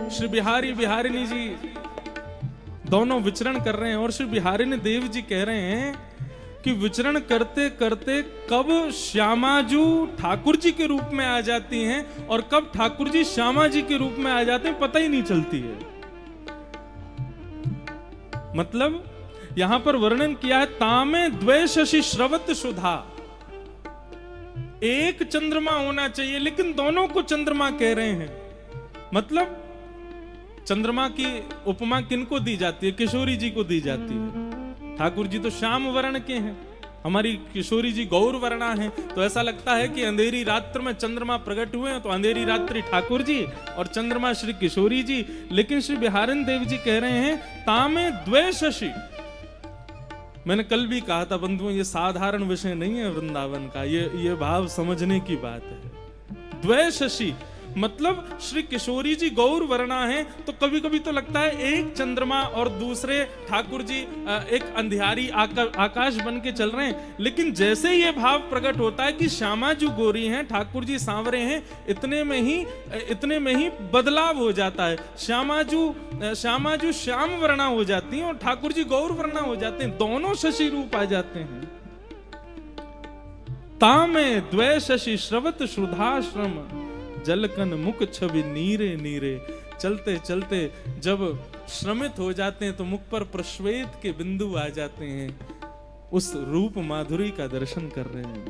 श्री बिहारी बिहारिणी जी दोनों विचरण कर रहे हैं और श्री बिहारिणी देव जी कह रहे हैं कि विचरण करते करते कब श्यामाजू ठाकुर जी के रूप में आ जाती हैं और कब ठाकुर जी श्यामा जी के रूप में आ जाते हैं पता ही नहीं चलती है। मतलब यहां पर वर्णन किया है तामे द्वे शशि श्रवत सुधा, एक चंद्रमा होना चाहिए लेकिन दोनों को चंद्रमा कह रहे हैं। मतलब चंद्रमा की उपमा किनको दी जाती है? किशोरी जी को दी जाती है। ठाकुर जी तो श्याम वर्ण के हैं, हमारी किशोरी जी गौर वर्णा हैं, तो ऐसा लगता है कि अंधेरी रात्र में चंद्रमा प्रकट हुए हैं तो अंधेरी रात्रि ठाकुर जी और चंद्रमा श्री किशोरी जी। लेकिन श्री बिहारिणी देव जी कह रहे हैं तामे द्वे शशि। मैंने कल भी कहा था बंधुओं, ये साधारण विषय नहीं है वृंदावन का, ये भाव समझने की बात है। द्वे शशि मतलब श्री किशोरी जी गौर वर्णा हैं, तो कभी कभी तो लगता है एक चंद्रमा और दूसरे ठाकुर जी एक अंधियारी आकाश बन के चल रहे हैं। लेकिन जैसे ये भाव प्रकट होता है कि श्यामा जी गोरी हैं, ठाकुर जी सांवरे हैं, इतने में ही बदलाव हो जाता है। श्यामा जी श्याम वर्णा हो जाती हैं और ठाकुर जी गौर वर्णा हो जाते हैं, दोनों शशि रूप आ जाते हैं। तामे द्वे शशि श्रवत श्रुधाश्रम, जलकन मुख छवि नीरे नीरे। चलते चलते जब श्रमित हो जाते हैं तो मुख पर प्रश्वेत के बिंदु आ जाते हैं, उस रूप माधुरी का दर्शन कर रहे हैं।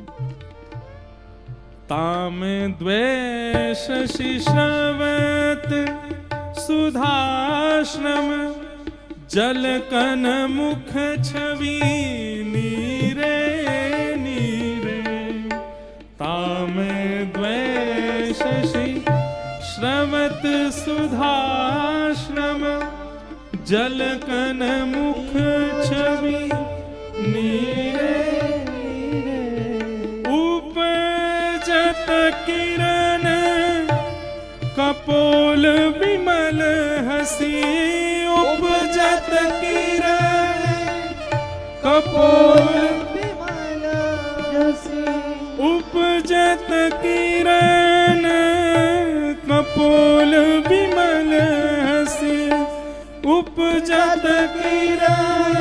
तामे द्वे शशि श्रवत सुधाश्रम, जलकन मुख छवि नीरे नीरे। तामे द्वे शशि श्रवत सुधाश्रम, जलकन मुख छवि नीरे नीरे। उपजत किरण कपोल विमल हसी, उपजत किरण कपोल विमल हसी, उपजत किरण कपोल विमल हसी, उपजत किरण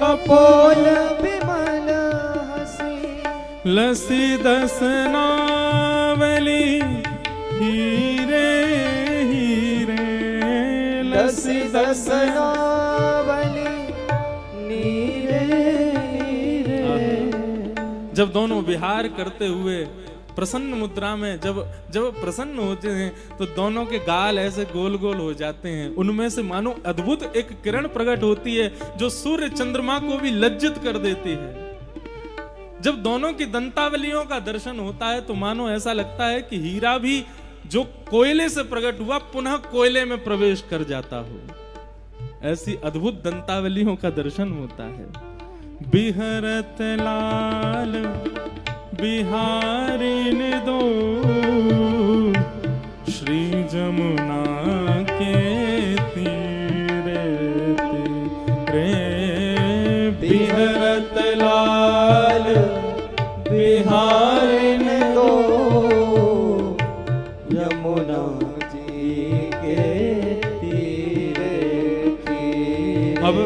कपोल विमल हसी। लसी दसनावली हीरे हीरे, लसी दसनावली नीरे नीरे। जब दोनों विहार करते हुए प्रसन्न मुद्रा में जब प्रसन्न होते हैं तो दोनों के गाल ऐसे गोल गोल हो जाते हैं, उनमें से मानो अद्भुत एक किरण प्रकट होती है जो सूर्य चंद्रमा को भी लज्जित कर देती है। जब दोनों की दंतावलियों का दर्शन होता है तो मानो ऐसा लगता है कि हीरा भी जो कोयले से प्रकट हुआ पुनः कोयले में प्रवेश कर जाता हो, ऐसी अद्भुत दंतावलियों का दर्शन होता है। बिहरत लाल बिहारिन दो, श्री जमुना के तीरे तीरे। बिहरत लाल बिहारिन दो, यमुना जी के तीरे तीरे। अब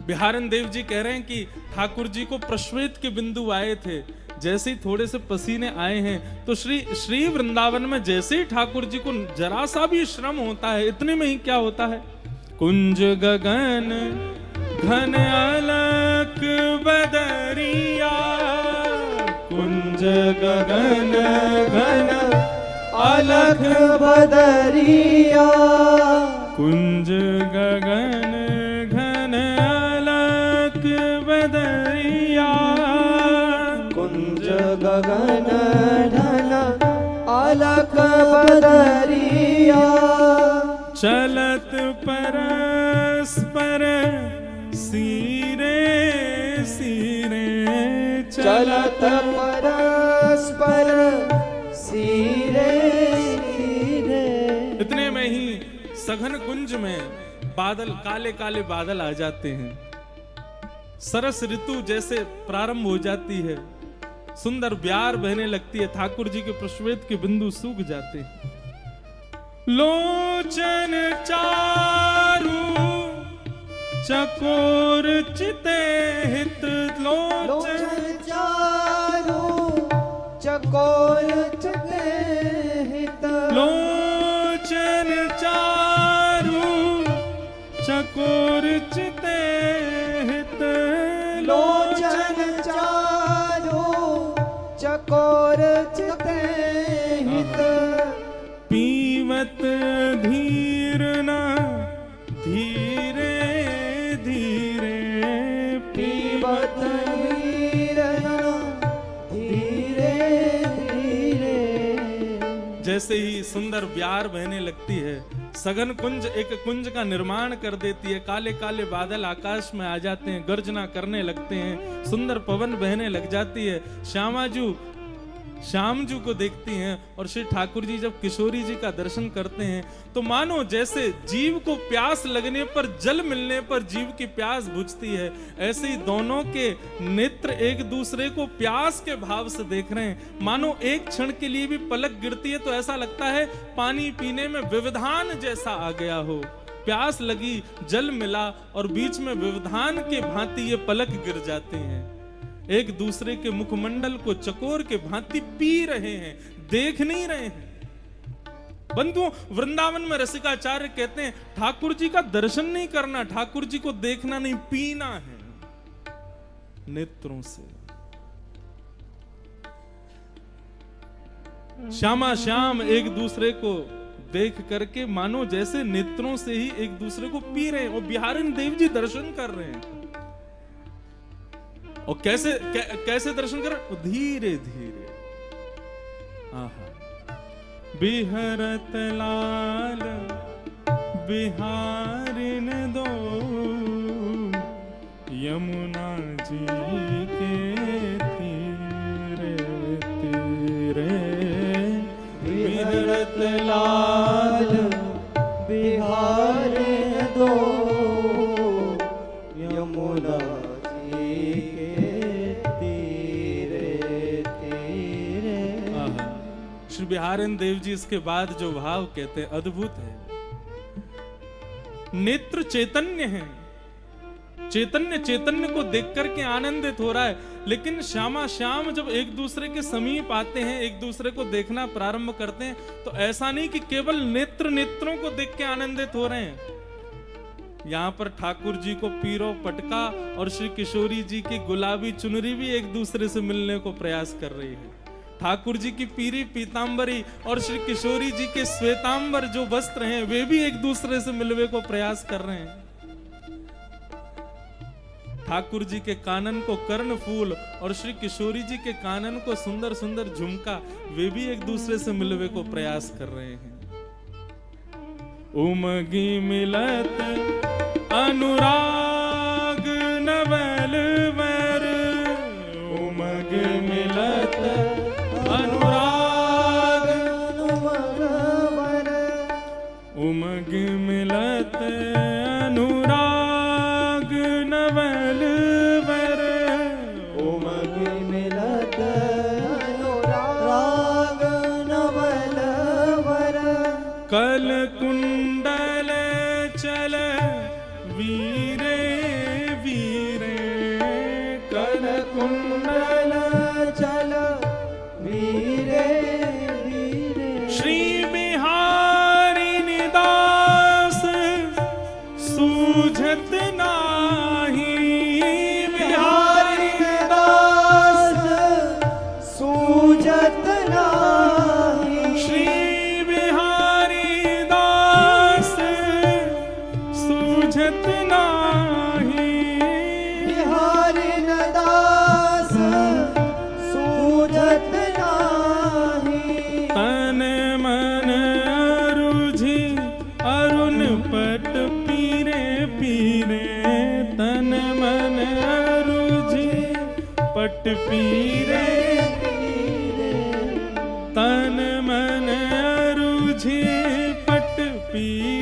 बिहारिणी देव जी कह रहे हैं कि ठाकुर जी को प्रश्वेत के बिंदु आए थे, जैसे ही थोड़े से पसीने आए हैं तो श्री वृंदावन में जैसे ही ठाकुर जी को जरा सा भी श्रम होता है, इतने में ही क्या होता है, कुंज गगन घन अलक बदरिया, कुंज गगन घन अलक बदरिया, कुंज गगन घन अलक बदरिया, कुंज गगन घन अलक बदरिया। चलत परस्पर सीरे सीरे, चलत परस्पर सीरे सीरे। इतने में ही सघन कुंज में बादल, काले काले बादल आ जाते हैं, सरस ऋतु जैसे प्रारंभ हो जाती है, सुंदर ब्यार बहने लगती है, ठाकुर जी के प्रश्वेत के बिंदु सूख जाते हैं। लोचन चारु चकोर चिते हित लोचन चारु चकोर चिते हित लोचन चारु चकोर चिते हित लोचन चारु चकोर चिते हित पीवत धीर न धीरे धीरे पीवत धीर न धीरे धीरे जैसे ही सुंदर ब्यार बहने लगती है, सघन कुंज एक कुंज का निर्माण कर देती है, काले काले बादल आकाश में आ जाते हैं, गर्जना करने लगते हैं, सुंदर पवन बहने लग जाती है। श्यामजू को देखती हैं और श्री ठाकुर जी जब किशोरी जी का दर्शन करते हैं तो मानो जैसे जीव को प्यास लगने पर, जल मिलने पर जीव की प्यास बुझती है, ऐसे ही दोनों के नेत्र एक दूसरे को प्यास के भाव से देख रहे हैं। मानो एक क्षण के लिए भी पलक गिरती है तो ऐसा लगता है पानी पीने में व्यवधान जैसा आ गया हो। प्यास लगी, जल मिला और बीच में व्यवधान के भांति ये पलक गिर जाते हैं, एक दूसरे के मुखमंडल को चकोर के भांति पी रहे हैं, देख नहीं रहे हैं। बंधुओं, वृंदावन में रसिकाचार्य कहते हैं ठाकुर जी का दर्शन नहीं करना, ठाकुर जी को देखना नहीं, पीना है नेत्रों से। श्यामा श्याम एक दूसरे को देख करके मानो जैसे नेत्रों से ही एक दूसरे को पी रहे हैं। और बिहारिन देव जी दर्शन कर रहे हैं, और कैसे दर्शन कर, धीरे धीरे। आहा, बिहरत लाल बिहारिन दो यमुना जी के तीरे तीरे। बिहरत लाल बिहारिन दो यमुना श्री बिहारिन देव जी इसके बाद जो भाव कहते हैं अद्भुत है। नेत्र चैतन्य है, चैतन्य को देख करके आनंदित हो रहा है, लेकिन श्यामा श्याम जब एक दूसरे के समीप आते हैं, एक दूसरे को देखना प्रारंभ करते हैं, तो ऐसा नहीं कि केवल नेत्रों को देख के आनंदित हो रहे हैं। यहाँ पर ठाकुर जी को पीरो पटका और श्री किशोरी जी की गुलाबी चुनरी भी एक दूसरे से मिलने को प्रयास कर रही है। ठाकुर जी की पीरी पीतांबरी और श्री किशोरी जी के श्वेतांबर जो वस्त्र हैं वे भी एक दूसरे से मिलने को प्रयास कर रहे हैं। ठाकुर जी के कानन को कर्ण फूल और श्री किशोरी जी के कानन को सुंदर सुंदर झुमका, वे भी एक दूसरे से मिलने को प्रयास कर रहे हैं। उमगी मिलत अनुराग नवल वर, उमग मिलत अनुराग नवल वर, उमग मिलत अनुराग नवल वर, उमग मिलत अनुराग नवल वर। कल कुंडल चल वीरे वीरे, कल कुंडल चल वीरे वीरे। श्री बिहारी निदास सूझत नाही, बिहारी निदास सूझत नाही। श्री बिहारी दास सूझत नाही, बिहारी निदास सूझत नाही। तन मन रुझि अरुण पट पीरे पीरे, तन मन रुझि पट पीरे, तन मन रुझि पट पीरे।